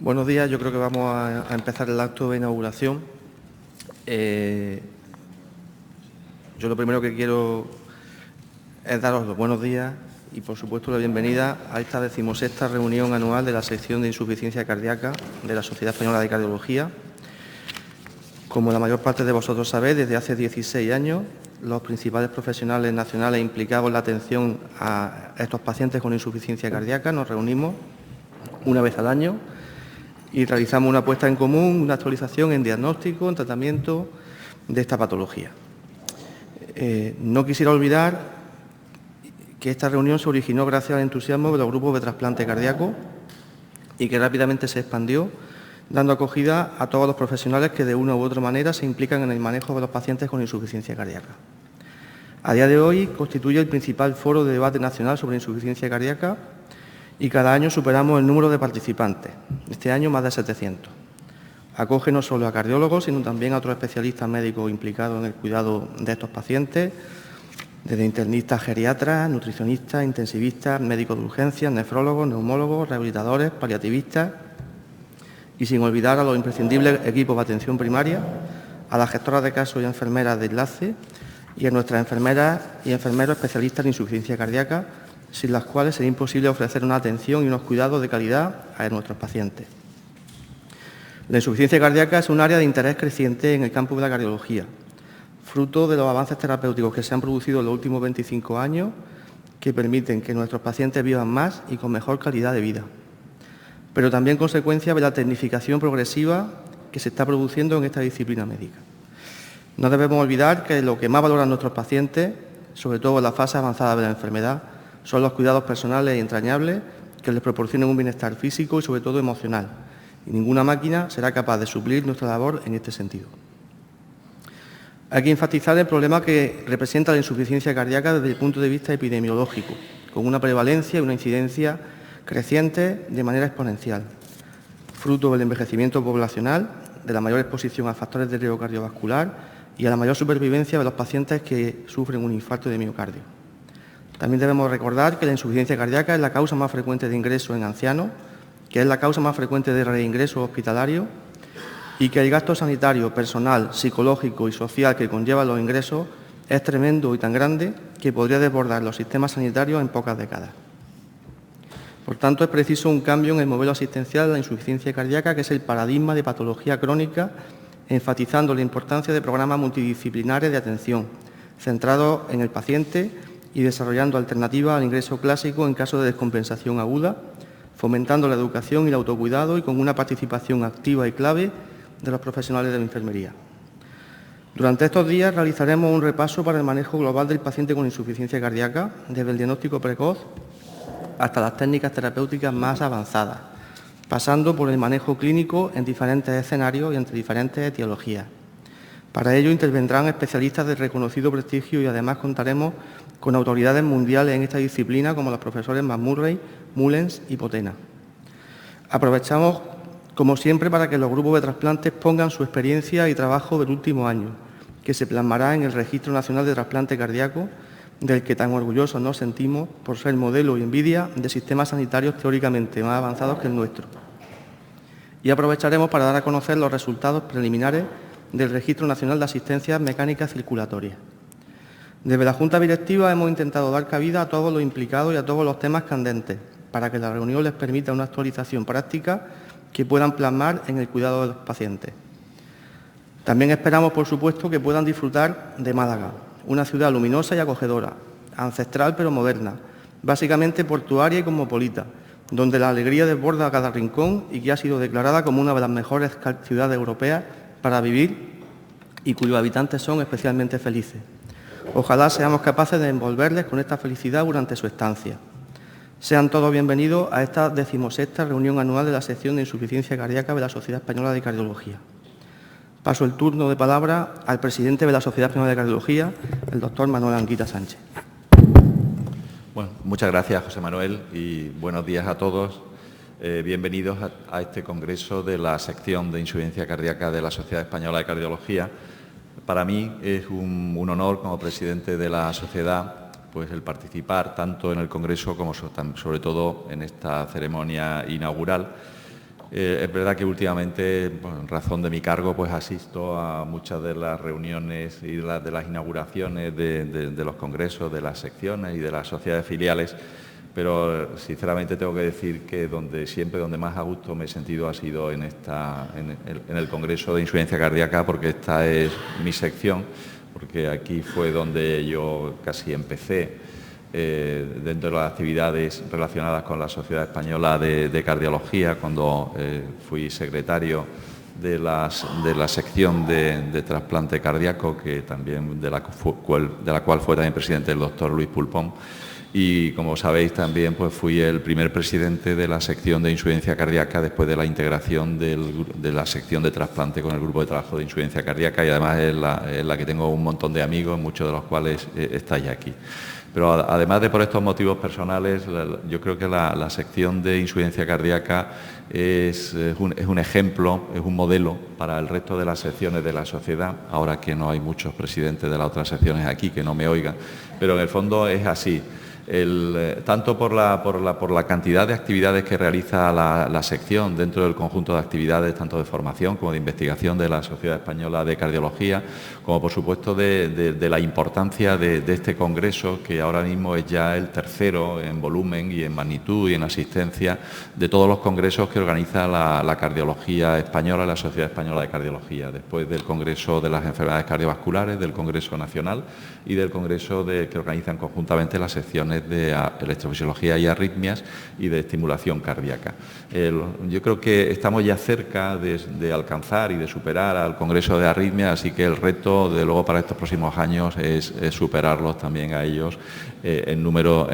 Buenos días, yo creo que vamos a empezar el acto de inauguración. Yo lo primero que quiero es daros los buenos días y, por supuesto, la bienvenida a esta 16ª reunión anual de la sección de insuficiencia cardíaca de la Sociedad Española de Cardiología. Como la mayor parte de vosotros sabéis, desde hace 16 años, los principales profesionales nacionales implicados en la atención a estos pacientes con insuficiencia cardíaca nos reunimos una vez al año y realizamos una puesta en común, una actualización en diagnóstico, en tratamiento de esta patología. No quisiera olvidar que esta reunión se originó gracias al entusiasmo de los grupos de trasplante cardíaco y que rápidamente se expandió, dando acogida a todos los profesionales que de una u otra manera se implican en el manejo de los pacientes con insuficiencia cardíaca. A día de hoy constituye el principal foro de debate nacional sobre insuficiencia cardíaca y cada año superamos el número de participantes, este año más de 700. Acoge no solo a cardiólogos, sino también a otros especialistas médicos implicados en el cuidado de estos pacientes, desde internistas geriatras, nutricionistas, intensivistas, médicos de urgencias, nefrólogos, neumólogos, rehabilitadores, paliativistas y sin olvidar a los imprescindibles equipos de atención primaria, a las gestoras de casos y enfermeras de enlace y a nuestras enfermeras y enfermeros especialistas en insuficiencia cardíaca, sin las cuales sería imposible ofrecer una atención y unos cuidados de calidad a nuestros pacientes. La insuficiencia cardíaca es un área de interés creciente en el campo de la cardiología, fruto de los avances terapéuticos que se han producido en los últimos 25 años, que permiten que nuestros pacientes vivan más y con mejor calidad de vida, pero también consecuencia de la tecnificación progresiva que se está produciendo en esta disciplina médica. No debemos olvidar que lo que más valoran nuestros pacientes, sobre todo en la fase avanzada de la enfermedad, son los cuidados personales y entrañables que les proporcionen un bienestar físico y sobre todo emocional. Y ninguna máquina será capaz de suplir nuestra labor en este sentido. Hay que enfatizar el problema que representa la insuficiencia cardíaca desde el punto de vista epidemiológico, con una prevalencia y una incidencia creciente de manera exponencial, fruto del envejecimiento poblacional, de la mayor exposición a factores de riesgo cardiovascular y a la mayor supervivencia de los pacientes que sufren un infarto de miocardio. También debemos recordar que la insuficiencia cardíaca es la causa más frecuente de ingreso en ancianos, que es la causa más frecuente de reingreso hospitalario y que el gasto sanitario, personal, psicológico y social que conlleva los ingresos es tremendo y tan grande que podría desbordar los sistemas sanitarios en pocas décadas. Por tanto, es preciso un cambio en el modelo asistencial de la insuficiencia cardíaca, que es el paradigma de patología crónica, enfatizando la importancia de programas multidisciplinares de atención, centrados en el paciente y desarrollando alternativas al ingreso clásico en caso de descompensación aguda, fomentando la educación y el autocuidado y con una participación activa y clave de los profesionales de la enfermería. Durante estos días realizaremos un repaso para el manejo global del paciente con insuficiencia cardíaca, desde el diagnóstico precoz hasta las técnicas terapéuticas más avanzadas, pasando por el manejo clínico en diferentes escenarios y entre diferentes etiologías. Para ello intervendrán especialistas de reconocido prestigio y además contaremos con autoridades mundiales en esta disciplina como los profesores McMurray, Mullens y Potena. Aprovechamos, como siempre, para que los grupos de trasplantes pongan su experiencia y trabajo del último año, que se plasmará en el Registro Nacional de Trasplante Cardíaco, del que tan orgullosos nos sentimos por ser modelo y envidia de sistemas sanitarios teóricamente más avanzados que el nuestro. Y aprovecharemos para dar a conocer los resultados preliminares del Registro Nacional de Asistencias Mecánicas Circulatorias. Desde la Junta Directiva hemos intentado dar cabida a todos los implicados y a todos los temas candentes, para que la reunión les permita una actualización práctica que puedan plasmar en el cuidado de los pacientes. También esperamos, por supuesto, que puedan disfrutar de Málaga, una ciudad luminosa y acogedora, ancestral pero moderna, básicamente portuaria y cosmopolita, donde la alegría desborda a cada rincón y que ha sido declarada como una de las mejores ciudades europeas para vivir y cuyos habitantes son especialmente felices. Ojalá seamos capaces de envolverles con esta felicidad durante su estancia. Sean todos bienvenidos a esta 16ª reunión anual de la sección de insuficiencia cardíaca de la Sociedad Española de Cardiología. Paso el turno de palabra al presidente de la Sociedad Española de Cardiología, el doctor Manuel Anguita Sánchez. Bueno, muchas gracias, José Manuel, y buenos días a todos. Bienvenidos a este congreso de la sección de insuficiencia cardíaca de la Sociedad Española de Cardiología. Para mí es un honor, como presidente de la sociedad, pues el participar tanto en el congreso como sobre todo en esta ceremonia inaugural. Es verdad que últimamente, bueno, en razón de mi cargo, pues asisto a muchas de las reuniones y de las inauguraciones de los congresos, de las secciones y de las sociedades filiales, pero sinceramente tengo que decir que donde más a gusto me he sentido ha sido en el Congreso de Insuficiencia Cardíaca, porque esta es mi sección, porque aquí fue donde yo casi empecé. Dentro de las actividades relacionadas con la Sociedad Española de Cardiología, cuando fui secretario de la sección de trasplante cardíaco, que también de la cual fue también presidente el doctor Luis Pulpón. Y como sabéis también pues fui el primer presidente de la sección de insuficiencia cardíaca después de la integración de la sección de trasplante con el grupo de trabajo de insuficiencia cardíaca, y además es la que tengo un montón de amigos, muchos de los cuales estáis aquí. Pero además de por estos motivos personales, yo creo que la sección de insuficiencia cardíaca es un ejemplo, es un modelo para el resto de las secciones de la sociedad, ahora que no hay muchos presidentes de las otras secciones aquí que no me oigan, pero en el fondo es así. Tanto por la cantidad de actividades que realiza la sección dentro del conjunto de actividades, tanto de formación como de investigación de la Sociedad Española de Cardiología, como por supuesto de la importancia de este congreso, que ahora mismo es ya el tercero en volumen y en magnitud y en asistencia de todos los congresos que organiza la cardiología española, la Sociedad Española de Cardiología, después del Congreso de las Enfermedades Cardiovasculares, del Congreso Nacional y del Congreso que organizan conjuntamente las secciones de electrofisiología y arritmias y de estimulación cardíaca. Yo creo que estamos ya cerca de alcanzar y de superar al Congreso de Arritmias, así que el reto, de luego, para estos próximos años es superarlos también a ellos en número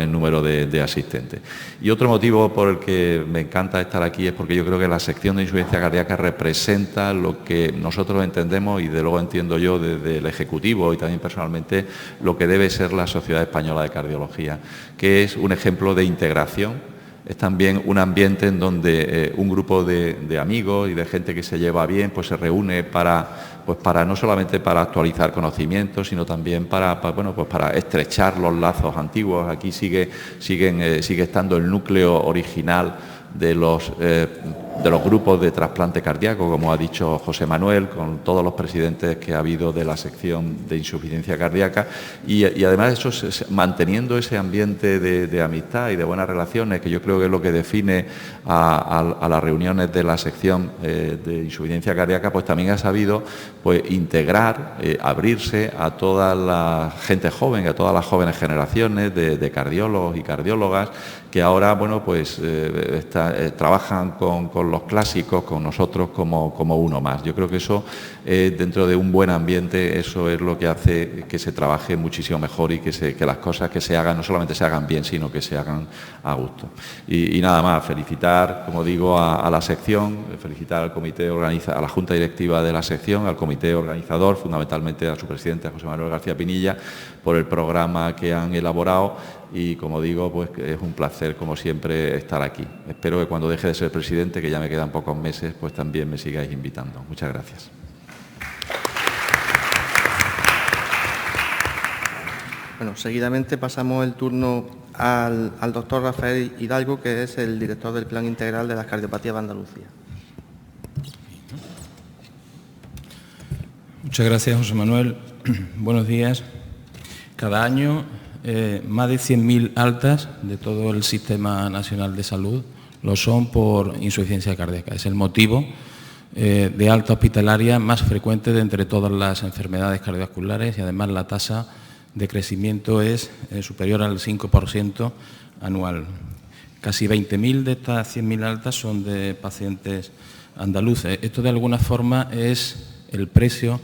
de asistentes. Y otro motivo por el que me encanta estar aquí es porque yo creo que la sección de insuficiencia cardíaca representa lo que nosotros entendemos, y de luego entiendo yo desde el Ejecutivo y también personalmente, lo que debe ser la Sociedad Española de Cardiología, que es un ejemplo de integración. Es también un ambiente en donde un grupo de amigos y de gente que se lleva bien pues se reúne para no solamente para actualizar conocimientos, sino también para estrechar los lazos antiguos. Aquí sigue estando el núcleo original de los grupos de trasplante cardíaco, como ha dicho José Manuel, con todos los presidentes que ha habido de la sección de insuficiencia cardíaca, y además eso, manteniendo ese ambiente de amistad y de buenas relaciones, que yo creo que es lo que define a las reuniones de la sección de insuficiencia cardíaca, pues también ha sabido pues integrar, abrirse a toda la gente joven, a todas las jóvenes generaciones de cardiólogos y cardiólogas que ahora trabajan con los clásicos, con nosotros como uno más. Yo creo que eso, dentro de un buen ambiente, eso es lo que hace que se trabaje muchísimo mejor y que las cosas que se hagan no solamente se hagan bien, sino que se hagan a gusto. Y nada más, felicitar, como digo, a la sección, felicitar al comité a la Junta Directiva de la sección, al comité organizador, fundamentalmente a su presidente, a José Manuel García Pinilla, por el programa que han elaborado. Y, como digo, pues es un placer, como siempre, estar aquí. Espero que cuando deje de ser presidente, que ya me quedan pocos meses, pues también me sigáis invitando. Muchas gracias. Bueno, seguidamente pasamos el turno al doctor Rafael Hidalgo, que es el director del Plan Integral de las Cardiopatías de Andalucía. Muchas gracias, José Manuel. Buenos días. Cada año más de 100.000 altas de todo el Sistema Nacional de Salud lo son por insuficiencia cardíaca. Es el motivo de alta hospitalaria más frecuente de entre todas las enfermedades cardiovasculares, y además la tasa de crecimiento es superior al 5% anual. Casi 20.000 de estas 100.000 altas son de pacientes andaluces. Esto, de alguna forma, es el precio,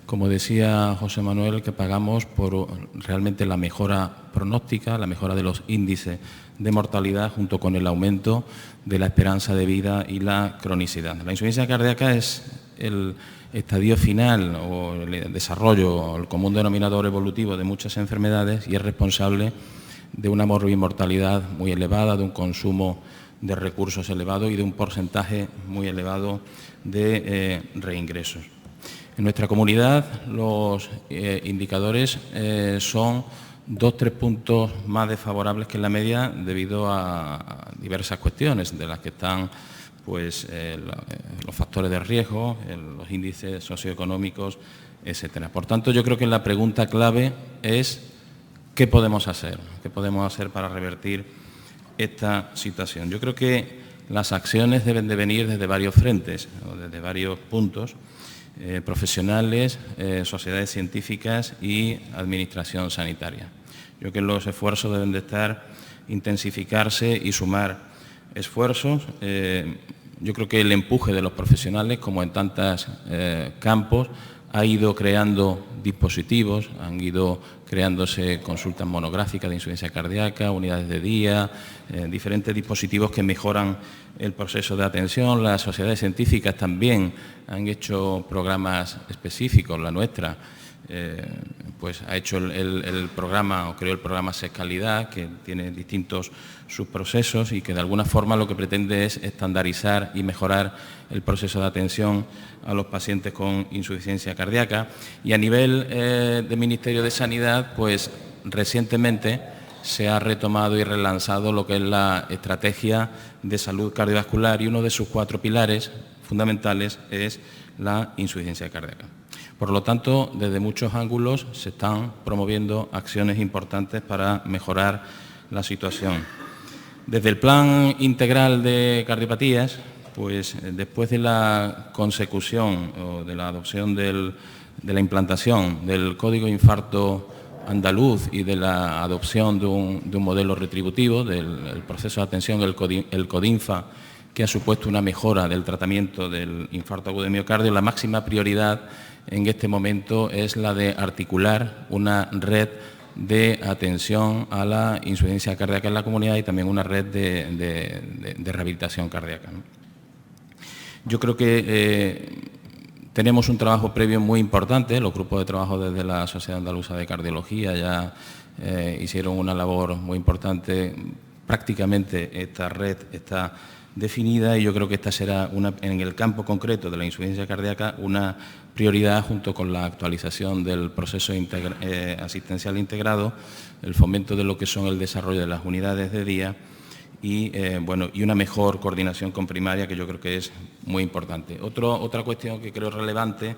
como decía José Manuel, que pagamos por realmente la mejora pronóstica, la mejora de los índices de mortalidad, junto con el aumento de la esperanza de vida y la cronicidad. La insuficiencia cardíaca es el estadio final o el desarrollo o el común denominador evolutivo de muchas enfermedades, y es responsable de una morbimortalidad muy elevada, de un consumo de recursos elevado y de un porcentaje muy elevado de reingresos. En nuestra comunidad los indicadores son 2-3 puntos más desfavorables que en la media, debido a diversas cuestiones, de las que están pues, los factores de riesgo, los índices socioeconómicos, etcétera. Por tanto, yo creo que la pregunta clave es ¿qué podemos hacer? ¿Qué podemos hacer para revertir esta situación? Yo creo que las acciones deben de venir desde varios frentes, o desde varios puntos, profesionales, sociedades científicas y administración sanitaria. Yo creo que los esfuerzos deben de intensificarse y sumar esfuerzos. Yo creo que el empuje de los profesionales, como en tantos campos, ha ido creando dispositivos, han ido creándose consultas monográficas de insuficiencia cardíaca, unidades de día, diferentes dispositivos que mejoran el proceso de atención. Las sociedades científicas también han hecho programas específicos, la nuestra pues ha hecho el programa, o creó el programa SEScalidad, que tiene distintos subprocesos y que de alguna forma lo que pretende es estandarizar y mejorar el proceso de atención a los pacientes con insuficiencia cardíaca. Y a nivel del Ministerio de Sanidad, pues recientemente se ha retomado y relanzado lo que es la estrategia de salud cardiovascular, y uno de sus 4 pilares fundamentales es la insuficiencia cardíaca. Por lo tanto, desde muchos ángulos se están promoviendo acciones importantes para mejorar la situación. Desde el Plan Integral de Cardiopatías, pues después de la consecución o de la adopción de la implantación del Código Infarto andaluz y de la adopción de un modelo retributivo del proceso de atención, el CODINFA, que ha supuesto una mejora del tratamiento del infarto agudo de miocardio, la máxima prioridad en este momento es la de articular una red de atención a la insuficiencia cardíaca en la comunidad y también una red de rehabilitación cardíaca, ¿no? Yo creo que tenemos un trabajo previo muy importante. Los grupos de trabajo desde la Sociedad Andaluza de Cardiología ya hicieron una labor muy importante. Prácticamente esta red está definida y yo creo que esta será, en el campo concreto de la insuficiencia cardíaca, una prioridad junto con la actualización del proceso asistencial integrado, el fomento de lo que son el desarrollo de las unidades de día y una mejor coordinación con primaria, que yo creo que es muy importante. Otra cuestión que creo relevante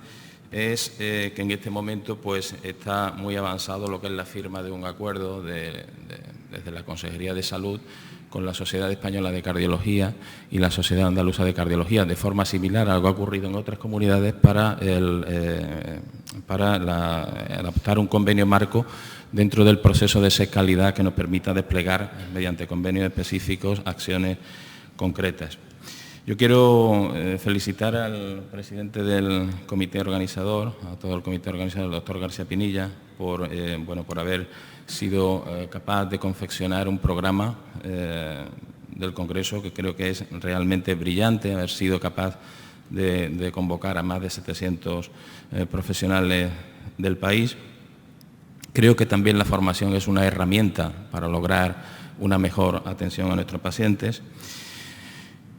es que en este momento pues, está muy avanzado lo que es la firma de un acuerdo desde la Consejería de Salud con la Sociedad Española de Cardiología y la Sociedad Andaluza de Cardiología, de forma similar a algo que ha ocurrido en otras comunidades, para adoptar un convenio marco dentro del proceso de SEScalidad que nos permita desplegar, mediante convenios específicos, acciones concretas. Yo quiero felicitar al presidente del comité organizador, a todo el comité organizador, el doctor García Pinilla, por haber sido capaz de confeccionar un programa del Congreso que creo que es realmente brillante, haber sido capaz de convocar a más de 700 profesionales del país. Creo que también la formación es una herramienta para lograr una mejor atención a nuestros pacientes.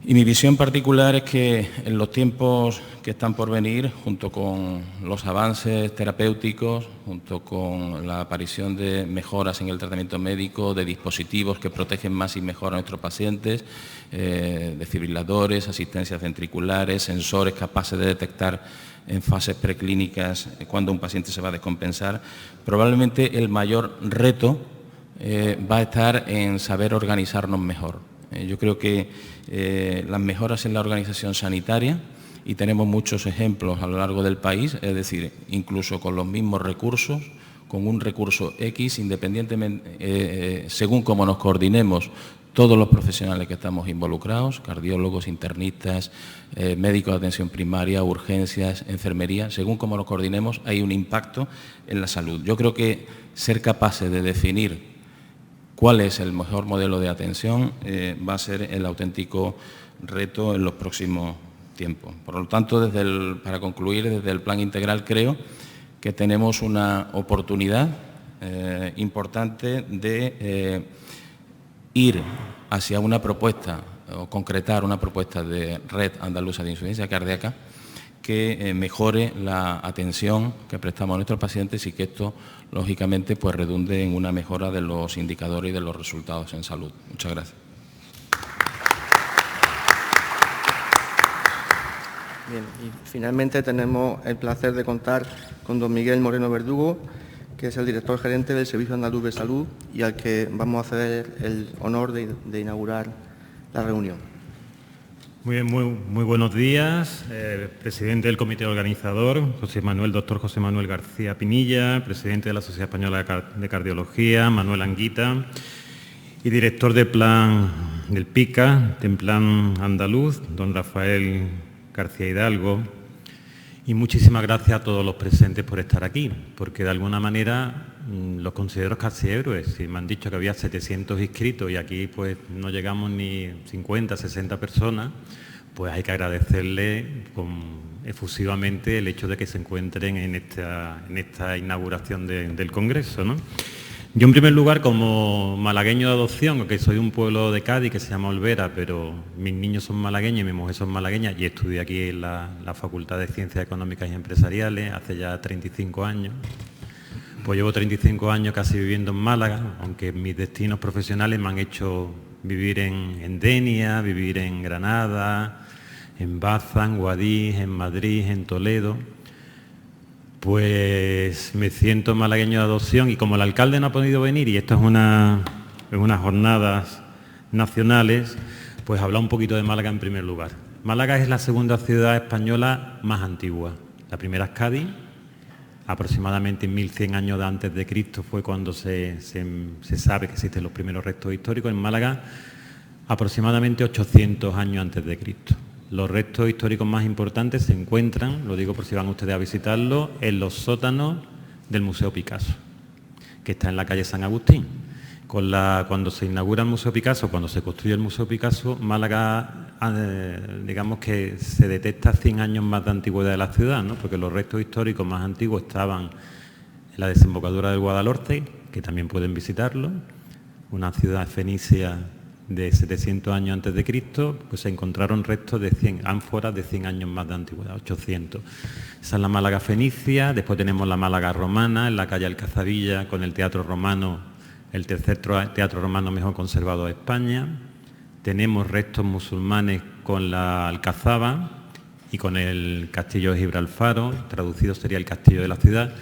Y mi visión particular es que en los tiempos que están por venir, junto con los avances terapéuticos, junto con la aparición de mejoras en el tratamiento médico, de dispositivos que protegen más y mejor a nuestros pacientes, desfibriladores, asistencias ventriculares, sensores capaces de detectar en fases preclínicas cuando un paciente se va a descompensar, probablemente el mayor reto va a estar en saber organizarnos mejor. Yo creo que las mejoras en la organización sanitaria, y tenemos muchos ejemplos a lo largo del país, es decir, incluso con los mismos recursos, con un recurso X, independientemente, según cómo nos coordinemos todos los profesionales que estamos involucrados, cardiólogos, internistas, médicos de atención primaria, urgencias, enfermería, según cómo nos coordinemos hay un impacto en la salud. Yo creo que ser capaces de definir cuál es el mejor modelo de atención va a ser el auténtico reto en los próximos tiempos. Por lo tanto, para concluir, desde el Plan Integral creo que tenemos una oportunidad importante de ir hacia una propuesta o concretar una propuesta de red andaluza de insuficiencia cardíaca que mejore la atención que prestamos a nuestros pacientes y que esto, lógicamente, pues redunde en una mejora de los indicadores y de los resultados en salud. Muchas gracias. Bien, y finalmente tenemos el placer de contar con don Miguel Moreno Verdugo, que es el director gerente del Servicio Andaluz de Salud y al que vamos a ceder el honor de inaugurar la reunión. Muy bien, muy buenos días. Presidente del comité organizador, doctor José Manuel García Pinilla, presidente de la Sociedad Española de Cardiología, Manuel Anguita, y director del PICA, del Plan Andaluz, don Rafael García Hidalgo. Y muchísimas gracias a todos los presentes por estar aquí, porque de alguna manera los considero casi héroes. Si me han dicho que había 700 inscritos y aquí pues no llegamos ni 50, 60 personas, pues hay que agradecerle efusivamente el hecho de que se encuentren en esta inauguración del Congreso, ¿no? Yo, en primer lugar, como malagueño de adopción, aunque soy de un pueblo de Cádiz que se llama Olvera, pero mis niños son malagueños y mi mujer son malagueñas, y estudié aquí en la Facultad de Ciencias Económicas y Empresariales hace ya 35 años. Pues llevo 35 años casi viviendo en Málaga, aunque mis destinos profesionales me han hecho vivir en Denia, vivir en Granada, en Baza, en Guadix, en Madrid, en Toledo. Pues me siento malagueño de adopción y como el alcalde no ha podido venir y esto es unas jornadas nacionales, pues hablar un poquito de Málaga en primer lugar. Málaga es la segunda ciudad española más antigua. La primera es Cádiz, aproximadamente en 1100 años antes de Cristo fue cuando se sabe que existen los primeros restos históricos. En Málaga, aproximadamente 800 años antes de Cristo. Los restos históricos más importantes se encuentran, lo digo por si van ustedes a visitarlo, en los sótanos del Museo Picasso, que está en la calle San Agustín. Cuando se inaugura el Museo Picasso, cuando se construye el Museo Picasso, Málaga, digamos que se detecta 100 años más de antigüedad de la ciudad, ¿no? Porque los restos históricos más antiguos estaban en la desembocadura del Guadalhorce, que también pueden visitarlo, una ciudad fenicia de 700 años antes de Cristo, pues se encontraron restos de 100 ánforas de 100 años más de antigüedad, 800. Esa es la Málaga fenicia. Después tenemos la Málaga romana, en la calle Alcazabilla, con el teatro romano, el tercer teatro romano mejor conservado de España. Tenemos restos musulmanes con la Alcazaba y con el castillo de Gibralfaro, traducido sería el castillo de la ciudad.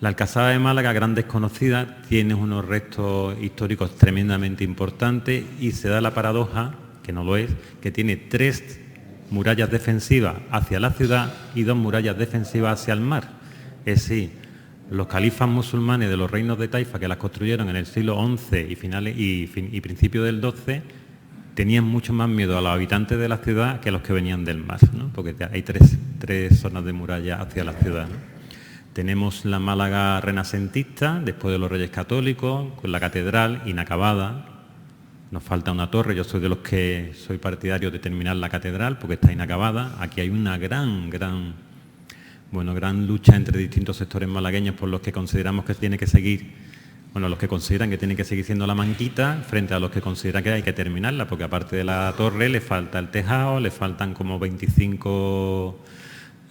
La Alcazaba de Málaga, gran desconocida, tiene unos restos históricos tremendamente importantes y se da la paradoja, que no lo es, que tiene 3 murallas defensivas hacia la ciudad y 2 murallas defensivas hacia el mar. Es decir, los califas musulmanes de los reinos de Taifa, que las construyeron en el siglo XI y principios del XII, tenían mucho más miedo a los habitantes de la ciudad que a los que venían del mar, ¿no? Porque hay tres zonas de muralla hacia la ciudad, ¿no? Tenemos la Málaga renacentista, después de los Reyes Católicos, con la catedral inacabada. Nos falta una torre, yo soy de los que soy partidario de terminar la catedral porque está inacabada. Aquí hay una gran lucha entre distintos sectores malagueños por los que consideramos que tiene que seguir, los que consideran que tiene que seguir siendo la manquita, frente a los que consideran que hay que terminarla, porque aparte de la torre le falta el tejado, le faltan como 25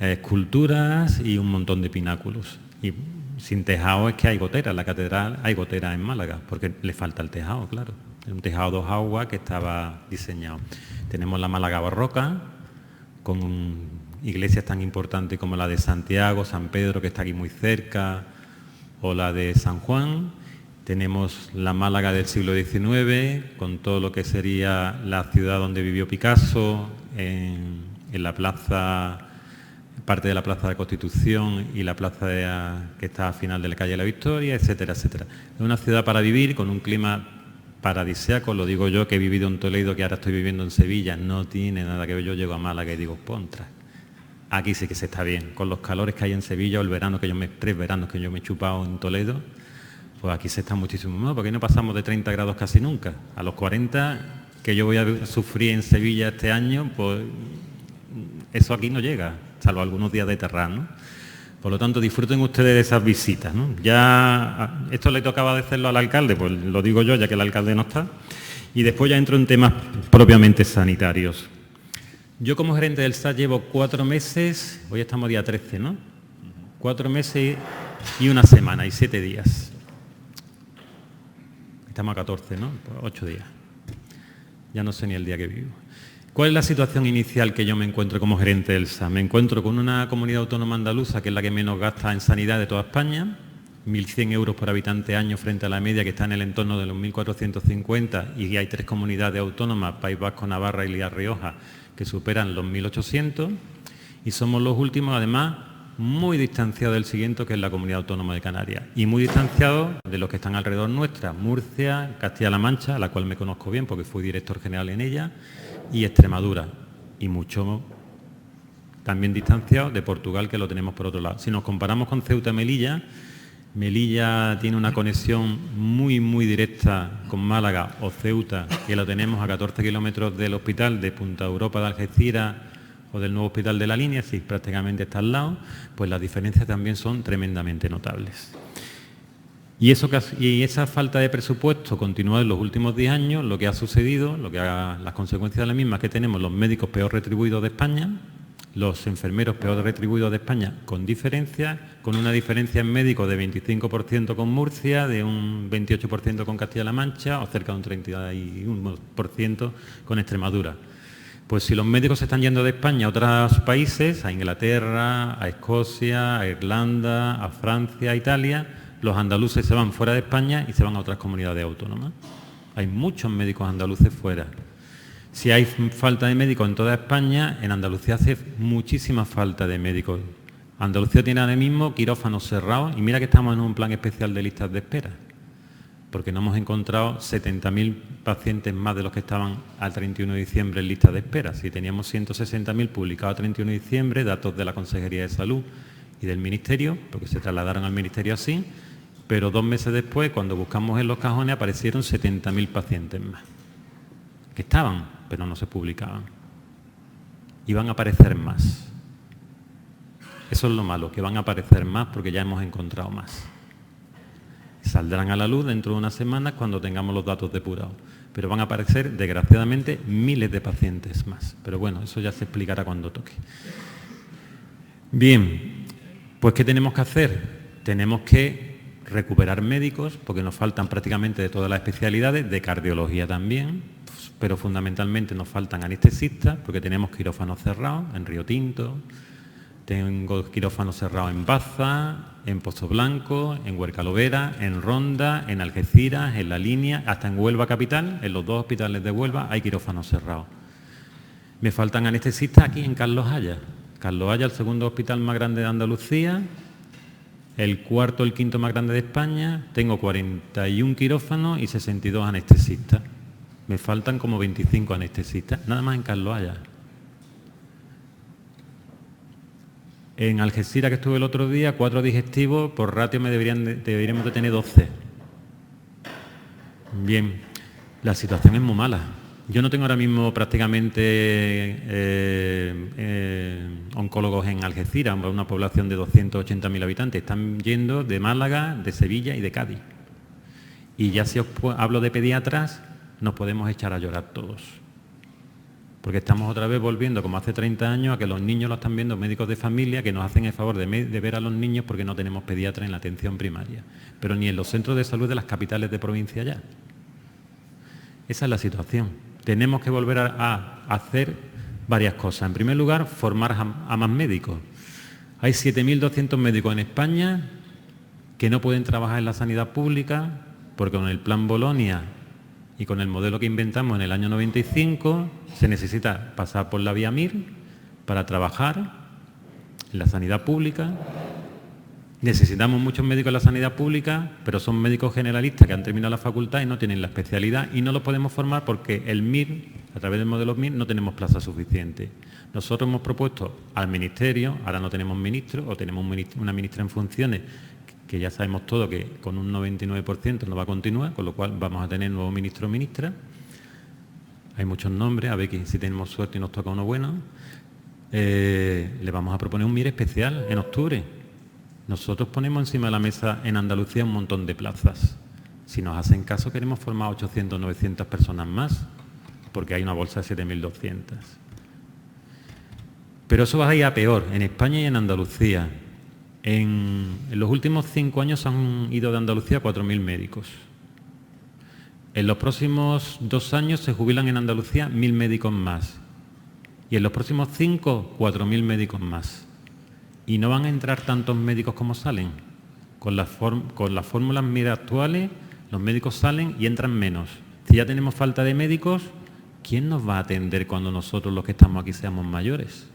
esculturas y un montón de pináculos. Y sin tejado es que hay goteras, en la catedral hay goteras en Málaga, porque le falta el tejado, claro. Es un tejado 2 aguas que estaba diseñado. Tenemos la Málaga barroca, con iglesias tan importantes como la de Santiago, San Pedro, que está aquí muy cerca, o la de San Juan. Tenemos la Málaga del siglo XIX, con todo lo que sería la ciudad donde vivió Picasso, en la plaza, parte de la Plaza de Constitución y la plaza que está al final de la calle de la Victoria, etcétera, etcétera. Es una ciudad para vivir, con un clima paradisíaco, lo digo yo que he vivido en Toledo, que ahora estoy viviendo en Sevilla, no tiene nada que ver. Yo llego a Málaga y digo, contra, aquí sí que se está bien, con los calores que hay en Sevilla, o el verano que 3 veranos que yo me he chupado en Toledo, pues aquí se está muchísimo más, porque no pasamos de 30 grados casi nunca. A los 40 que yo voy a sufrir en Sevilla este año, pues eso aquí no llega, salvo algunos días de terrano. Por lo tanto, disfruten ustedes de esas visitas, ¿no? Ya, esto le tocaba decirlo al alcalde, pues lo digo yo, ya que el alcalde no está. Y después ya entro en temas propiamente sanitarios. Yo como gerente del SAS llevo 4 meses, hoy estamos día 13, ¿no? 4 meses y 1 semana y 7 días. Estamos a 14, ¿no? 8 días. Ya no sé ni el día que vivo. ¿Cuál es la situación inicial que yo me encuentro como gerente del SAS? Me encuentro con una comunidad autónoma andaluza que es la que menos gasta en sanidad de toda España, 1.100 euros por habitante año frente a la media que está en el entorno de los 1.450, y hay 3 comunidades autónomas, País Vasco, Navarra y La Rioja, que superan los 1.800, y somos los últimos, además, muy distanciados del siguiente, que es la Comunidad Autónoma de Canarias, y muy distanciados de los que están alrededor nuestra, Murcia, Castilla-La Mancha, a la cual me conozco bien porque fui director general en ella, y Extremadura, y mucho también distanciados de Portugal, que lo tenemos por otro lado. Si nos comparamos con Ceuta y Melilla, Melilla tiene una conexión muy directa con Málaga o Ceuta, que lo tenemos a 14 kilómetros del hospital de Punta Europa de Algeciras o del nuevo hospital de la línea, si prácticamente está al lado, pues las diferencias también son tremendamente notables. Y esa falta de presupuesto continúa en los últimos 10 años. Lo que ha sucedido, las consecuencias de la misma, es que tenemos los médicos peor retribuidos de España, los enfermeros peor retribuidos de España, con una diferencia en médicos de 25% con Murcia, de un 28% con Castilla-La Mancha o cerca de un 31% con Extremadura. Pues si los médicos se están yendo de España a otros países, a Inglaterra, a Escocia, a Irlanda, a Francia, a Italia, los andaluces se van fuera de España y se van a otras comunidades autónomas. Hay muchos médicos andaluces fuera. Si hay falta de médicos en toda España, en Andalucía hace muchísima falta de médicos. Andalucía tiene ahora mismo quirófanos cerrados, y mira que estamos en un plan especial de listas de espera, porque no hemos encontrado 70.000 pacientes más de los que estaban al 31 de diciembre en listas de espera. Si teníamos 160.000 publicados a 31 de diciembre, datos de la Consejería de Salud y del Ministerio, porque se trasladaron al Ministerio así, pero 2 meses después, cuando buscamos en los cajones, aparecieron 70.000 pacientes más, que estaban, pero no se publicaban. Y van a aparecer más. Eso es lo malo, que van a aparecer más porque ya hemos encontrado más. Saldrán a la luz dentro de unas semanas cuando tengamos los datos depurados. Pero van a aparecer, desgraciadamente, miles de pacientes más. Pero bueno, eso ya se explicará cuando toque. Bien, pues ¿qué tenemos que hacer? Tenemos que recuperar médicos, porque nos faltan prácticamente de todas las especialidades, de cardiología también, pero fundamentalmente nos faltan anestesistas, porque tenemos quirófanos cerrados en Río Tinto, tengo quirófanos cerrados en Baza, en Pozo Blanco, en Huercalovera, en Ronda, en Algeciras, en La Línea, hasta en Huelva Capital, en los 2 hospitales de Huelva hay quirófanos cerrados. Me faltan anestesistas aquí en Carlos Haya. Carlos Haya, el segundo hospital más grande de Andalucía, el 4º, el 5º más grande de España. Tengo 41 quirófanos y 62 anestesistas. Me faltan como 25 anestesistas, nada más en Carlos Haya. En Algeciras, que estuve el otro día, 4 digestivos, por ratio deberíamos de tener 12. Bien, la situación es muy mala. Yo no tengo ahora mismo prácticamente oncólogos en Algeciras, una población de 280.000 habitantes. Están yendo de Málaga, de Sevilla y de Cádiz. Y ya si os hablo de pediatras, nos podemos echar a llorar todos. Porque estamos otra vez volviendo, como hace 30 años, a que los niños lo están viendo médicos de familia que nos hacen el favor de ver a los niños porque no tenemos pediatras en la atención primaria. Pero ni en los centros de salud de las capitales de provincia ya. Esa es la situación. Tenemos que volver a hacer varias cosas. En primer lugar, formar a más médicos. Hay 7.200 médicos en España que no pueden trabajar en la sanidad pública porque con el Plan Bolonia y con el modelo que inventamos en el año 95 se necesita pasar por la vía MIR para trabajar en la sanidad pública. Necesitamos muchos médicos en la sanidad pública, pero son médicos generalistas que han terminado la facultad y no tienen la especialidad y no los podemos formar porque el MIR, a través del modelo MIR, no tenemos plaza suficiente. Nosotros hemos propuesto al Ministerio, ahora no tenemos ministro, o tenemos una ministra en funciones, que ya sabemos todo que con un 99% no va a continuar, con lo cual vamos a tener nuevo ministro o ministra. Hay muchos nombres, a ver si tenemos suerte y nos toca uno bueno. Le vamos a proponer un MIR especial en octubre. Nosotros ponemos encima de la mesa en Andalucía un montón de plazas. Si nos hacen caso, queremos formar 800 o 900 personas más, porque hay una bolsa de 7.200. Pero eso va a ir a peor, en España y en Andalucía. En los últimos 5 años han ido de Andalucía 4.000 médicos. En los próximos 2 años se jubilan en Andalucía 1.000 médicos más. Y en los próximos 5, 4.000 médicos más. Y no van a entrar tantos médicos como salen. Con las fórmulas MIR actuales, los médicos salen y entran menos. Si ya tenemos falta de médicos, ¿quién nos va a atender cuando nosotros los que estamos aquí seamos mayores?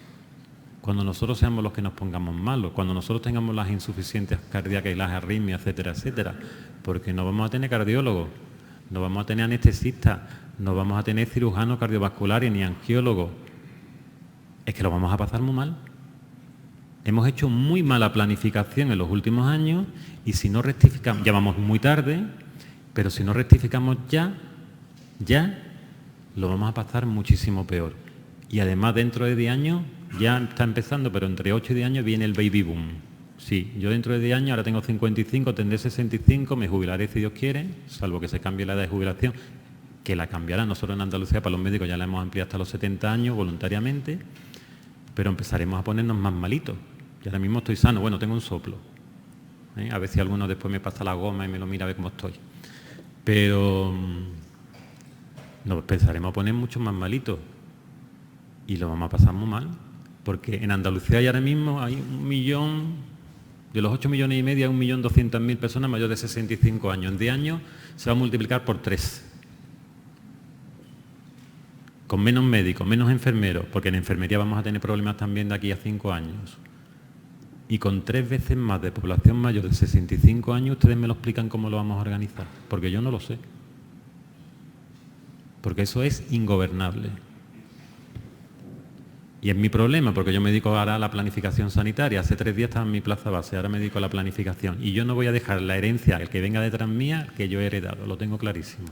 Cuando nosotros seamos los que nos pongamos malos, cuando nosotros tengamos las insuficiencias cardíacas y las arritmias, etcétera, etcétera. Porque no vamos a tener cardiólogos, no vamos a tener anestesistas, no vamos a tener cirujanos cardiovasculares ni angiólogos. Es que lo vamos a pasar muy mal. Hemos hecho muy mala planificación en los últimos años y si no rectificamos, ya vamos muy tarde, pero si no rectificamos ya lo vamos a pasar muchísimo peor. Y además dentro de 10 años, ya está empezando, pero entre 8 y 10 años viene el baby boom. Sí, yo dentro de 10 años, ahora tengo 55, tendré 65, me jubilaré si Dios quiere, salvo que se cambie la edad de jubilación, que la cambiará. Nosotros en Andalucía para los médicos ya la hemos ampliado hasta los 70 años voluntariamente, pero empezaremos a ponernos más malitos. Y ahora mismo estoy sano, bueno, tengo un soplo. A ver si alguno después me pasa la goma y me lo mira a ver cómo estoy. Pero nos empezaremos a poner mucho más malitos y lo vamos a pasar muy mal, porque en Andalucía ahora mismo hay 1 millón, de los 8,5 millones hay 1.200.000 personas mayores de 65 años. En 10 años se va a multiplicar por 3. Con menos médicos, menos enfermeros, porque en enfermería vamos a tener problemas también de aquí a 5 años. Y con 3 veces más de población mayor de 65 años, ustedes me lo explican cómo lo vamos a organizar, porque yo no lo sé. Porque eso es ingobernable. Y es mi problema, porque yo me dedico ahora a la planificación sanitaria. Hace 3 días estaba en mi plaza base, ahora me dedico a la planificación. Y yo no voy a dejar la herencia, el que venga detrás mía, que yo he heredado, lo tengo clarísimo.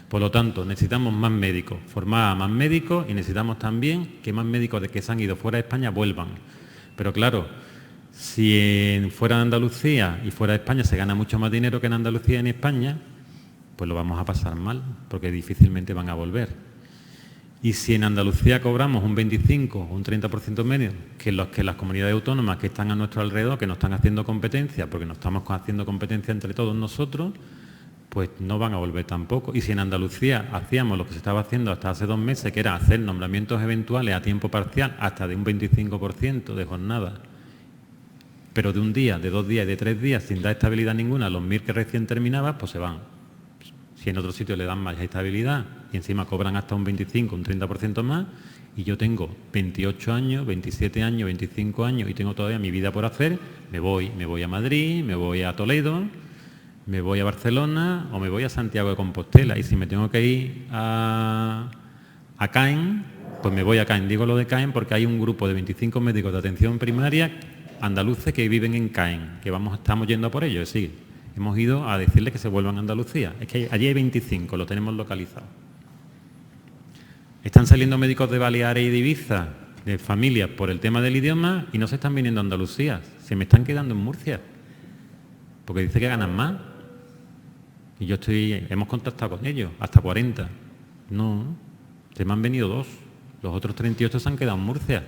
Por lo tanto, necesitamos más médicos, formar a más médicos y necesitamos también que más médicos de que se han ido fuera de España vuelvan. Pero claro, si fuera de Andalucía y fuera de España se gana mucho más dinero que en Andalucía y en España, pues lo vamos a pasar mal, porque difícilmente van a volver. Y si en Andalucía cobramos un 25 o un 30% menos que las comunidades autónomas que están a nuestro alrededor, que nos están haciendo competencia, porque nos estamos haciendo competencia entre todos nosotros, pues no van a volver tampoco. Y si en Andalucía hacíamos lo que se estaba haciendo hasta hace 2 meses, que era hacer nombramientos eventuales a tiempo parcial, hasta de un 25% de jornada, pero de un día, de 2 días y de 3 días, sin dar estabilidad ninguna, los MIR que recién terminaban, pues se van. Si en otro sitio le dan más estabilidad y encima cobran hasta un 25, un 30% más, y yo tengo 28 años, 27 años, 25 años y tengo todavía mi vida por hacer, me voy a Madrid, me voy a Toledo, me voy a Barcelona o me voy a Santiago de Compostela. Y si me tengo que ir a Caen, pues me voy a Caen. Digo lo de Caen porque hay un grupo de 25 médicos de atención primaria andaluces que viven en Caen, que estamos yendo a por ellos, sí. Hemos ido a decirles que se vuelvan a Andalucía. Es que allí hay 25, lo tenemos localizado. Están saliendo médicos de Baleares y de Ibiza, de familias, por el tema del idioma y no se están viniendo a Andalucía. Se me están quedando en Murcia, porque dice que ganan más. Y hemos contactado con ellos, hasta 40. No, se me han venido 2. Los otros 38 se han quedado en Murcia.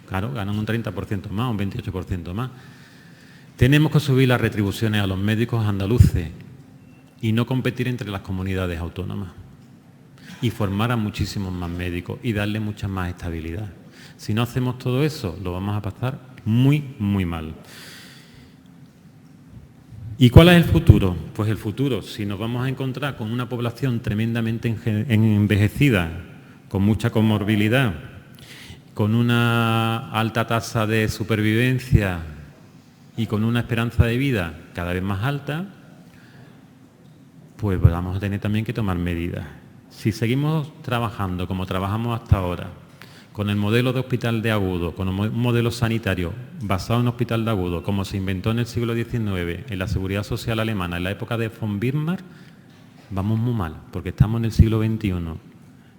Claro, ganan un 30% más, un 28% más. Tenemos que subir las retribuciones a los médicos andaluces y no competir entre las comunidades autónomas. Y formar a muchísimos más médicos y darle mucha más estabilidad. Si no hacemos todo eso, lo vamos a pasar muy, muy mal. ¿Y cuál es el futuro? Pues el futuro, si nos vamos a encontrar con una población tremendamente envejecida, con mucha comorbilidad, con una alta tasa de supervivencia y con una esperanza de vida cada vez más alta, pues vamos a tener también que tomar medidas. Si seguimos trabajando como trabajamos hasta ahora, con el modelo de hospital de agudo, con un modelo sanitario basado en hospital de agudo, como se inventó en el siglo XIX, en la seguridad social alemana, en la época de von Bismarck, vamos muy mal, porque estamos en el siglo XXI.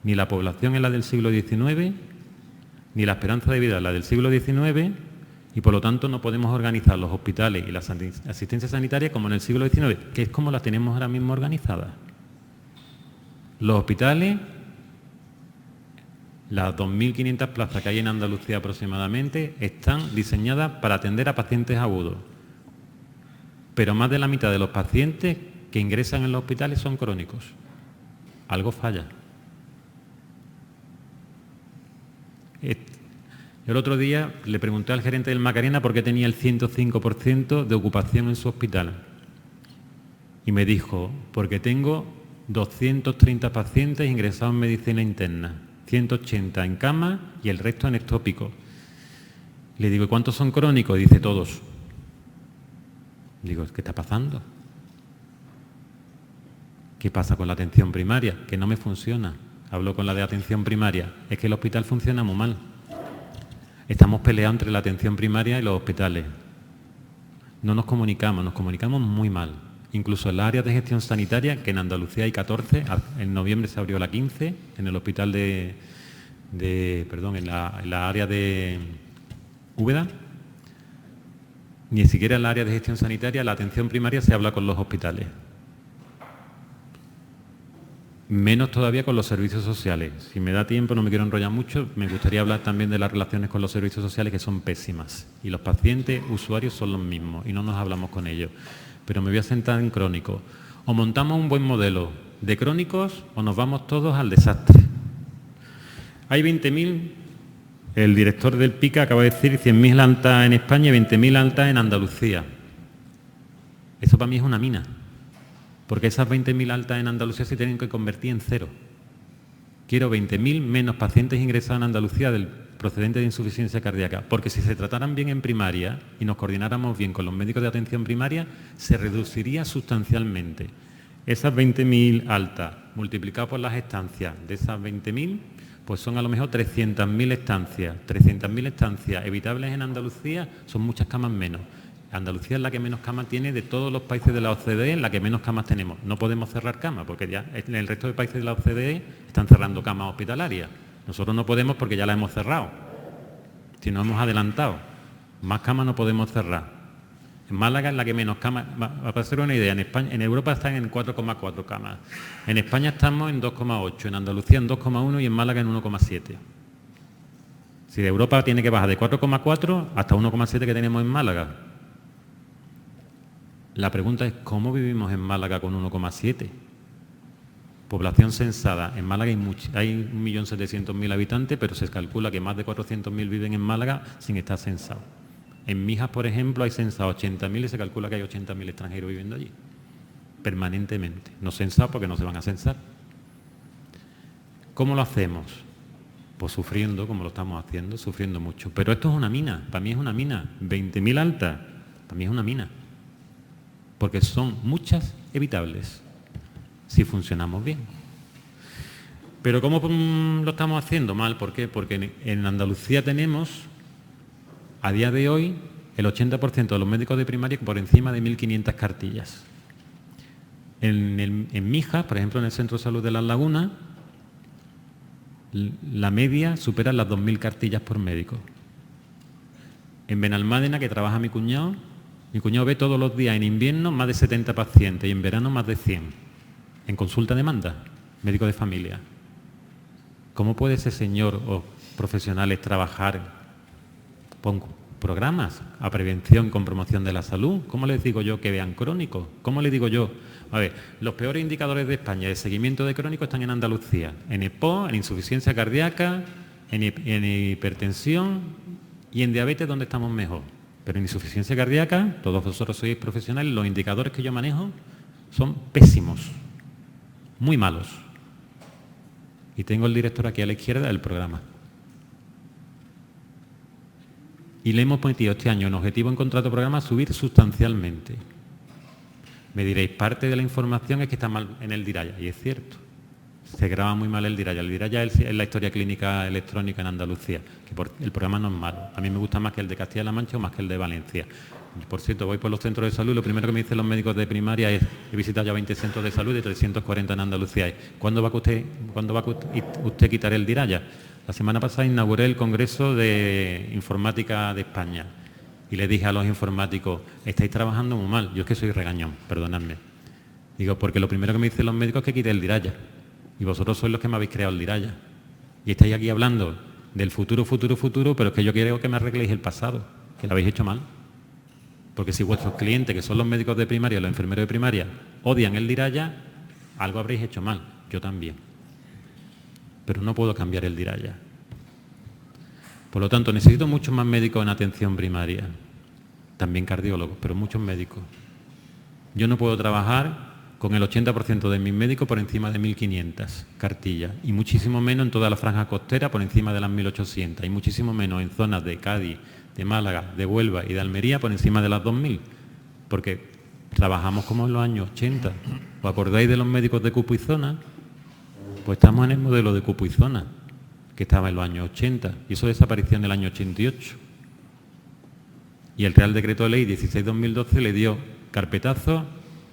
Ni la población es la del siglo XIX, ni la esperanza de vida es la del siglo XIX, y por lo tanto no podemos organizar los hospitales y la asistencia sanitaria como en el siglo XIX, que es como la tenemos ahora mismo organizada. Los hospitales, las 2.500 plazas que hay en Andalucía aproximadamente, están diseñadas para atender a pacientes agudos. Pero más de la mitad de los pacientes que ingresan en los hospitales son crónicos. Algo falla. El otro día le pregunté al gerente del Macarena por qué tenía el 105% de ocupación en su hospital. Y me dijo, porque tengo 230 pacientes ingresados en medicina interna, 180 en cama y el resto en ectópico. Le digo, ¿y cuántos son crónicos? Dice, todos. Digo, ¿qué está pasando? ¿Qué pasa con la atención primaria? Que no me funciona. Hablo con la de atención primaria. Es que el hospital funciona muy mal. Estamos peleando entre la atención primaria y los hospitales. No nos comunicamos muy mal. Incluso en las áreas de gestión sanitaria, que en Andalucía hay 14, en noviembre se abrió la 15, en el hospital en la área de Úbeda, ni siquiera en la área de gestión sanitaria, la atención primaria se habla con los hospitales. Menos todavía con los servicios sociales. Si me da tiempo, no me quiero enrollar mucho, me gustaría hablar también de las relaciones con los servicios sociales, que son pésimas. Y los pacientes, usuarios, son los mismos y no nos hablamos con ellos. Pero me voy a centrar en crónicos. O montamos un buen modelo de crónicos o nos vamos todos al desastre. Hay 20.000, el director del PICA acaba de decir 100.000 altas en España y 20.000 altas en Andalucía. Eso para mí es una mina. Porque esas 20.000 altas en Andalucía se tienen que convertir en cero. Quiero 20.000 menos pacientes ingresados en Andalucía del procedente de insuficiencia cardíaca, porque si se trataran bien en primaria y nos coordináramos bien con los médicos de atención primaria, se reduciría sustancialmente. Esas 20.000 altas multiplicadas por las estancias de esas 20.000, pues son a lo mejor 300.000 estancias. 300.000 estancias evitables en Andalucía son muchas camas menos. Andalucía es la que menos camas tiene de todos los países de la OCDE, en la que menos camas tenemos. No podemos cerrar camas, porque ya en el resto de países de la OCDE están cerrando camas hospitalarias. Nosotros no podemos porque ya las hemos cerrado. Si nos hemos adelantado, más camas no podemos cerrar. En Málaga es la que menos camas. Para hacer una idea, en Europa están en 4,4 camas. En España estamos en 2,8, en Andalucía en 2,1 y en Málaga en 1,7. Si de Europa tiene que bajar de 4,4 hasta 1,7 que tenemos en Málaga. La pregunta es, ¿cómo vivimos en Málaga con 1,7? Población censada. En Málaga hay 1.700.000 habitantes, pero se calcula que más de 400.000 viven en Málaga sin estar censados. En Mijas, por ejemplo, hay censados 80.000 y se calcula que hay 80.000 extranjeros viviendo allí, permanentemente. No censados porque no se van a censar. ¿Cómo lo hacemos? Pues sufriendo, como lo estamos haciendo, sufriendo mucho. Pero esto es una mina, para mí es una mina. 20.000 altas, para mí es una mina. Porque son muchas evitables, si funcionamos bien. Pero ¿cómo lo estamos haciendo mal? ¿Por qué? Porque en Andalucía tenemos, a día de hoy, el 80% de los médicos de primaria por encima de 1.500 cartillas. En Mijas, por ejemplo, en el Centro de Salud de Las Lagunas, la media supera las 2.000 cartillas por médico. En Benalmádena, que trabaja mi cuñado ve todos los días en invierno más de 70 pacientes y en verano más de 100. En consulta demanda, médico de familia. ¿Cómo puede ese señor o profesionales trabajar con programas a prevención con promoción de la salud? ¿Cómo les digo yo que vean crónicos? ¿Cómo les digo yo? A ver, los peores indicadores de España de seguimiento de crónicos están en Andalucía. En EPO, en insuficiencia cardíaca, en hipertensión y en diabetes, donde estamos mejor. Pero en insuficiencia cardíaca, todos vosotros sois profesionales, los indicadores que yo manejo son pésimos, muy malos. Y tengo el director aquí a la izquierda del programa. Y le hemos metido este año en objetivo en contrato programa subir sustancialmente. Me diréis, parte de la información es que está mal en el DIRAYA, y es cierto. Se graba muy mal el DIRAYA. El DIRAYA es la historia clínica electrónica en Andalucía, que el programa no es malo. A mí me gusta más que el de Castilla-La Mancha o más que el de Valencia. Por cierto, voy por los centros de salud y lo primero que me dicen los médicos de primaria es: he visitado ya 20 centros de salud y 340 en Andalucía. ¿Cuándo va usted quitar el DIRAYA? La semana pasada inauguré el Congreso de Informática de España y le dije a los informáticos: estáis trabajando muy mal. Yo es que soy regañón, perdonadme. Digo, porque lo primero que me dicen los médicos es que quite el DIRAYA. Y vosotros sois los que me habéis creado el DIRAYA. Y estáis aquí hablando del futuro, pero es que yo quiero que me arregléis el pasado, que lo habéis hecho mal. Porque si vuestros clientes, que son los médicos de primaria, los enfermeros de primaria, odian el DIRAYA, algo habréis hecho mal. Yo también. Pero no puedo cambiar el DIRAYA. Por lo tanto, necesito muchos más médicos en atención primaria, también cardiólogos, pero muchos médicos. Yo no puedo trabajar con el 80% de mis médicos por encima de 1.500 cartillas, y muchísimo menos en toda la franja costera por encima de las 1.800, y muchísimo menos en zonas de Cádiz, de Málaga, de Huelva y de Almería por encima de las 2.000, porque trabajamos como en los años 80. ¿Os acordáis de los médicos de cupo y zona? Pues estamos en el modelo de cupo y zona, que estaba en los años 80, y eso desapareció en el año 88. Y el Real Decreto de Ley 16/2012 le dio carpetazo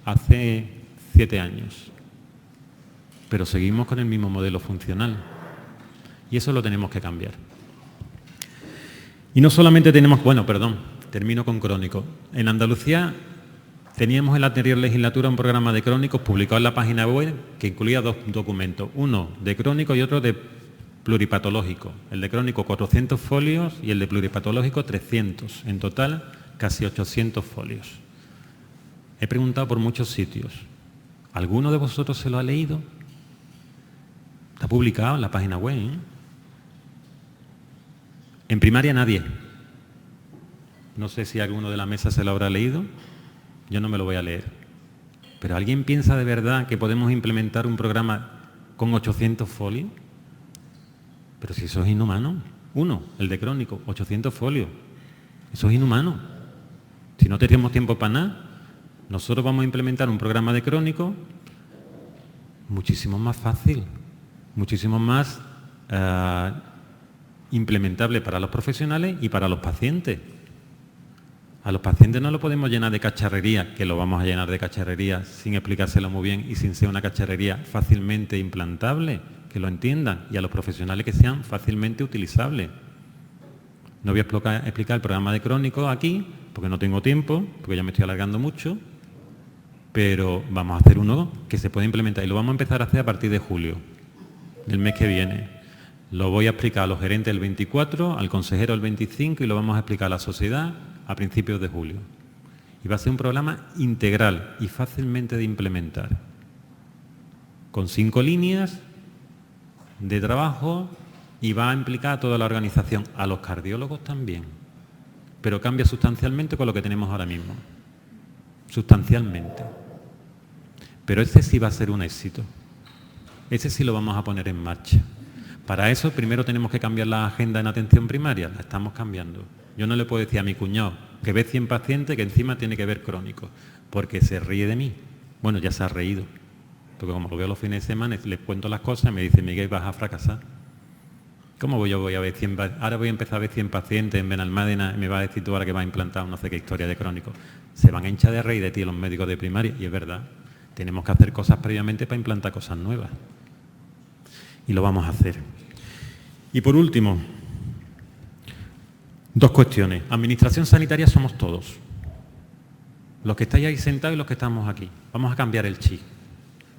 hace 7 años. Pero seguimos con el mismo modelo funcional. Y eso lo tenemos que cambiar. Y no solamente tenemos... termino con crónicos. En Andalucía teníamos en la anterior legislatura un programa de crónicos publicado en la página web que incluía 2 documentos. Uno de crónico y otro de pluripatológico. El de crónico 400 folios y el de pluripatológico 300. En total, casi 800 folios. He preguntado por muchos sitios. ¿Alguno de vosotros se lo ha leído? Está publicado en la página web, ¿eh? En primaria nadie. No sé si alguno de la mesa se lo habrá leído. Yo no me lo voy a leer. ¿Pero alguien piensa de verdad que podemos implementar un programa con 800 folios? Pero si eso es inhumano. Uno, el de crónico, 800 folios. Eso es inhumano. Si no tenemos tiempo para nada, nosotros vamos a implementar un programa de crónico muchísimo más fácil, muchísimo más implementable para los profesionales y para los pacientes. A los pacientes no lo podemos llenar de cacharrería, que lo vamos a llenar de cacharrería sin explicárselo muy bien y sin ser una cacharrería fácilmente implantable, que lo entiendan, y a los profesionales que sean fácilmente utilizables. No voy a explicar el programa de crónico aquí, porque no tengo tiempo, porque ya me estoy alargando mucho, pero vamos a hacer uno que se puede implementar y lo vamos a empezar a hacer a partir de julio, del mes que viene. Lo voy a explicar a los gerentes el 24, al consejero el 25 y lo vamos a explicar a la sociedad a principios de julio. Y va a ser un programa integral y fácilmente de implementar, con 5 líneas de trabajo, y va a implicar a toda la organización, a los cardiólogos también, pero cambia sustancialmente con lo que tenemos ahora mismo, sustancialmente. Pero ese sí va a ser un éxito, ese sí lo vamos a poner en marcha. Para eso primero tenemos que cambiar la agenda en atención primaria, la estamos cambiando. Yo no le puedo decir a mi cuñado que ve 100 pacientes que encima tiene que ver crónicos, porque se ríe de mí. Bueno, ya se ha reído, porque como lo veo los fines de semana, les cuento las cosas y me dice: Miguel, vas a fracasar. ¿Cómo yo voy a ver 100? Ahora voy a empezar a ver 100 pacientes en Benalmádena y me va a decir tú ahora que vas a implantar no sé qué historia de crónicos. Se van a hinchar de reír de ti los médicos de primaria, y es verdad. Tenemos que hacer cosas previamente para implantar cosas nuevas. Y lo vamos a hacer. Y por último, 2 cuestiones. Administración sanitaria somos todos. Los que estáis ahí sentados y los que estamos aquí. Vamos a cambiar el chip.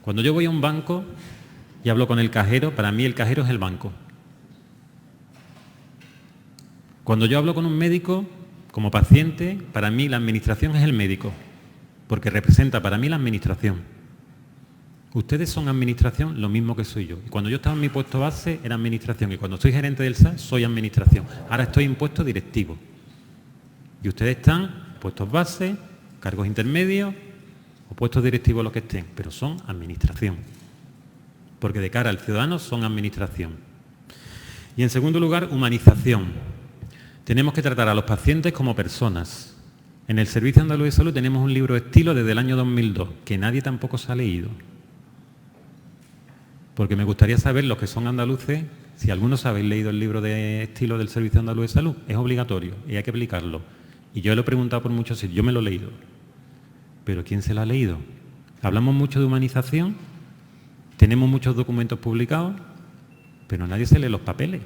Cuando yo voy a un banco y hablo con el cajero, para mí el cajero es el banco. Cuando yo hablo con un médico, como paciente, para mí la administración es el médico, porque representa para mí la administración. Ustedes son administración lo mismo que soy yo. Y cuando yo estaba en mi puesto base era administración, y cuando soy gerente del SAS soy administración. Ahora estoy en puesto directivo. Y ustedes están puestos base, cargos intermedios o puestos directivos, los que estén, pero son administración. Porque de cara al ciudadano son administración. Y en segundo lugar, humanización. Tenemos que tratar a los pacientes como personas. En el Servicio Andaluz de Salud tenemos un libro de estilo desde el año 2002, que nadie tampoco se ha leído. Porque me gustaría saber, los que son andaluces, si algunos habéis leído el libro de estilo del Servicio Andaluz de Salud. Es obligatorio y hay que aplicarlo. Y yo lo he preguntado por muchos sitios, yo me lo he leído. Pero ¿quién se lo ha leído? Hablamos mucho de humanización, tenemos muchos documentos publicados, pero nadie se lee los papeles.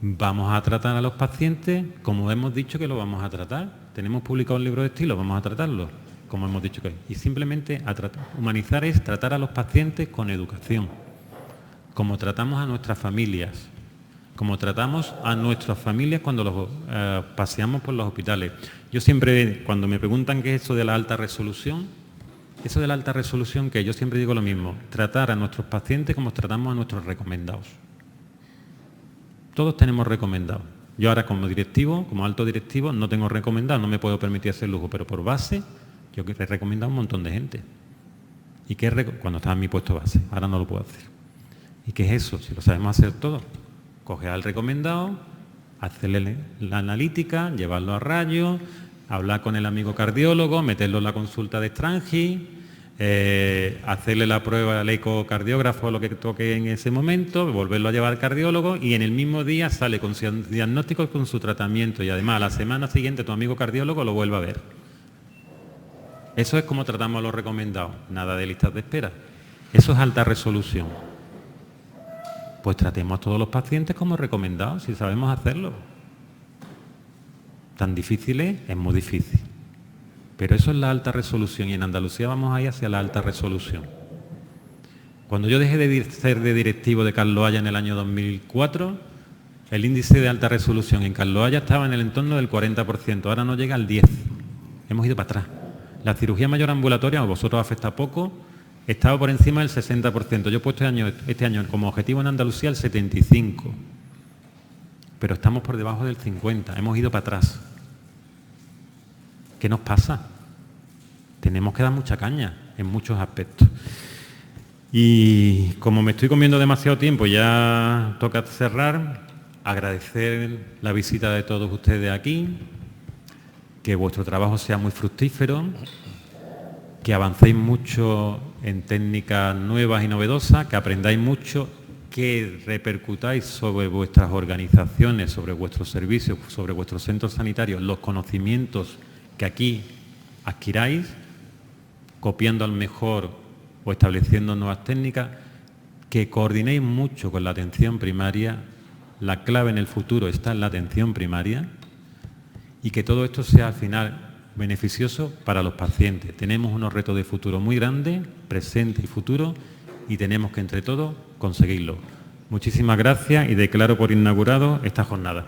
Vamos a tratar a los pacientes como hemos dicho que lo vamos a tratar. Tenemos publicado un libro de estilo, vamos a tratarlo como hemos dicho que. Y simplemente humanizar es tratar a los pacientes con educación, como tratamos a nuestras familias, como tratamos a nuestras familias cuando los paseamos por los hospitales. Yo siempre, cuando me preguntan qué es eso de la alta resolución, eso de la alta resolución, que yo siempre digo lo mismo: tratar a nuestros pacientes como tratamos a nuestros recomendados. Todos tenemos recomendado. Yo ahora como directivo, como alto directivo, no tengo recomendado, no me puedo permitir ese lujo, pero por base yo he recomendado a un montón de gente. ¿Y qué cuando estaba en mi puesto base? Ahora no lo puedo hacer. ¿Y qué es eso? Si lo sabemos hacer todo. Coger al recomendado, hacerle la analítica, llevarlo a rayos, hablar con el amigo cardiólogo, meterlo en la consulta de Strangi, hacerle la prueba al ecocardiógrafo, lo que toque en ese momento, volverlo a llevar al cardiólogo y en el mismo día sale con su diagnóstico y con su tratamiento y además a la semana siguiente tu amigo cardiólogo lo vuelve a ver. Eso es como tratamos a los recomendados, nada de listas de espera. Eso es alta resolución. Pues tratemos a todos los pacientes como recomendados, si sabemos hacerlo. ¿Tan difícil es? Es muy difícil. Pero eso es la alta resolución y en Andalucía vamos a ir hacia la alta resolución. Cuando yo dejé de ser de directivo de Carlos Haya en el año 2004, el índice de alta resolución en Carlos Haya estaba en el entorno del 40%, ahora no llega al 10%. Hemos ido para atrás. La cirugía mayor ambulatoria, a vosotros afecta poco, estaba por encima del 60%. Yo he puesto este año como objetivo en Andalucía el 75%. Pero estamos por debajo del 50%. Hemos ido para atrás. ¿Qué nos pasa? Tenemos que dar mucha caña en muchos aspectos. Y como me estoy comiendo demasiado tiempo, ya toca cerrar, agradecer la visita de todos ustedes aquí, que vuestro trabajo sea muy fructífero, que avancéis mucho en técnicas nuevas y novedosas, que aprendáis mucho, que repercutáis sobre vuestras organizaciones, sobre vuestros servicios, sobre vuestros centros sanitarios, los conocimientos que aquí adquiráis, copiando al mejor o estableciendo nuevas técnicas, que coordinéis mucho con la atención primaria. La clave en el futuro está en la atención primaria y que todo esto sea al final beneficioso para los pacientes. Tenemos unos retos de futuro muy grandes, presente y futuro, y tenemos que entre todos conseguirlo. Muchísimas gracias y declaro por inaugurado esta jornada.